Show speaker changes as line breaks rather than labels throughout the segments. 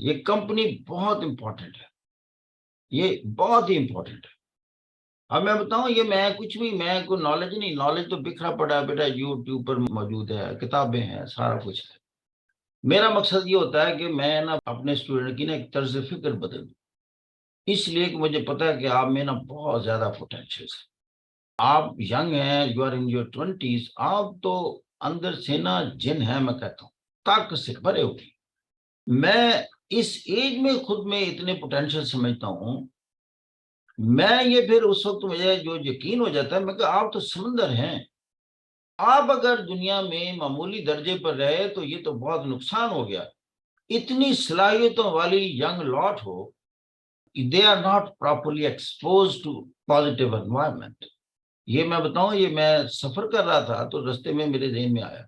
یہ کمپنی بہت امپورٹنٹ ہے، یہ بہت ہی امپورٹنٹ ہے۔ اب میں بتاؤں، یہ میں کچھ بھی، میں کوئی نالج نہیں، نالج تو بکھرا پڑا ہے بیٹا، یوٹیوب پر موجود ہے، کتابیں ہیں، سارا کچھ ہے۔ میرا مقصد یہ ہوتا ہے کہ میں نا اپنے اسٹوڈنٹ کی نا ایک طرز فکر بدل دوں، اس لیے کہ مجھے پتا ہے کہ آپ میں نا بہت زیادہ پوٹینشیل ہے، آپ ینگ ہیں، you are in your 20s، آپ تو اندر سے نا جن ہے، میں کہتا ہوں طاقت سے بھرے ہوگی۔ میں اس ایج میں خود میں اتنے پوٹینشیل سمجھتا ہوں، میں یہ پھر اس وقت مجھے جو یقین ہو جاتا ہے، میں کہ آپ تو سمندر ہیں، آپ اگر دنیا میں معمولی درجے پر رہے تو یہ تو بہت نقصان ہو گیا۔ اتنی صلاحیتوں والی young lot who, they are not properly exposed to positive environment۔ یہ میں بتاؤں، یہ میں سفر کر رہا تھا تو رستے میں میرے ذہن میں آیا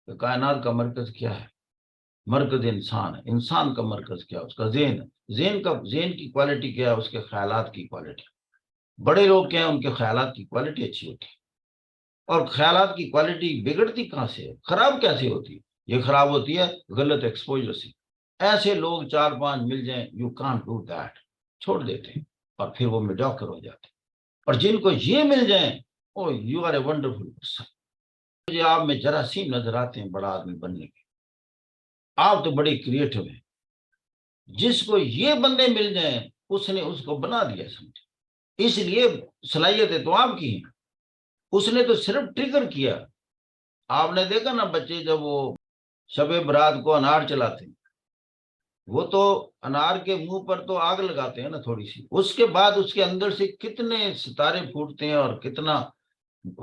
کہ کائنات کا مرکز کیا ہے؟ مرکز انسان ہے۔ انسان کا مرکز کیا؟ اس کا ذہن ہے۔ ذہن کی کوالٹی کیا ہے؟ اس کے خیالات کی کوالٹی۔ بڑے لوگ کیا ہیں؟ ان کے خیالات کی کوالٹی اچھی ہوتی ہے۔ اور خیالات کی کوالٹی بگڑتی کہاں سے ہے؟ خراب کیسے ہوتی ہے؟ یہ خراب ہوتی ہے غلط ایکسپوجر سے۔ ایسے لوگ 4-5 مل جائیں، یو کانٹ ڈو دیٹ، چھوڑ دیتے ہیں اور پھر وہ میڈیوکر ہو جاتے ہیں۔ اور جن کو یہ مل جائیں، oh you are a wonderful person, مجھے آپ میں جراثیم نظر آتے ہیں بڑا آدمی بننے کے، آپ تو بڑے کریٹو ہیں۔ جس کو یہ بندے مل جائیں، اس نے اس کو بنا دیا سمجھے۔ اس لیے صلاحیتیں تو آپ کی ہیں، اس نے تو صرف ٹریگر کیا۔ آپ نے دیکھا نا بچے جب وہ شب برات کو انار چلاتے ہیں، وہ تو انار کے منہ پر تو آگ لگاتے ہیں نا تھوڑی سی، اس کے بعد اس کے اندر سے کتنے ستارے پھوٹتے ہیں اور کتنا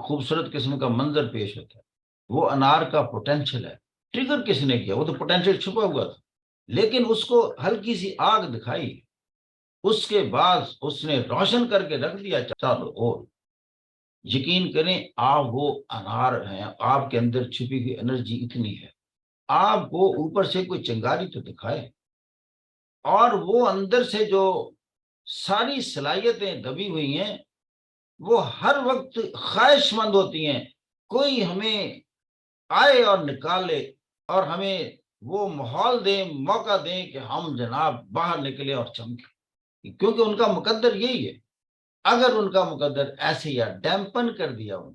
خوبصورت قسم کا منظر پیش ہوتا ہے۔ وہ انار کا پوٹینشیل ہے۔ ٹریگر کس نے کیا؟ وہ تو پوٹینشیل چھپا ہوا تھا، لیکن اس کو ہلکی سی آگ دکھائی، اس کے بعد اس نے روشن کر کے رکھ دیا چالو۔ اور یقین کریں، آپ وہ انار ہیں، آپ کے اندر چھپی ہوئی انرجی اتنی ہے، آپ کو اوپر سے کوئی چنگاری تو دکھائے، اور وہ اندر سے جو ساری صلاحیتیں دبی ہوئی ہیں وہ ہر وقت خواہش مند ہوتی ہیں کوئی ہمیں آئے اور نکالے، اور ہمیں وہ ماحول دیں، موقع دیں کہ ہم جناب باہر نکلے اور چمکیں، کیونکہ ان کا مقدر یہی ہے۔ اگر ان کا مقدر ایسے یا ڈیمپن کر دیا، ان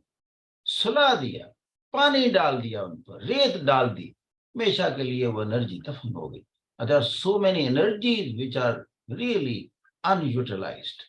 سلا دیا، پانی ڈال دیا، ان پر ریت ڈال دی، ہمیشہ کے لیے وہ انرجی دفن ہو گئی۔ There are so many energies which are really unutilized۔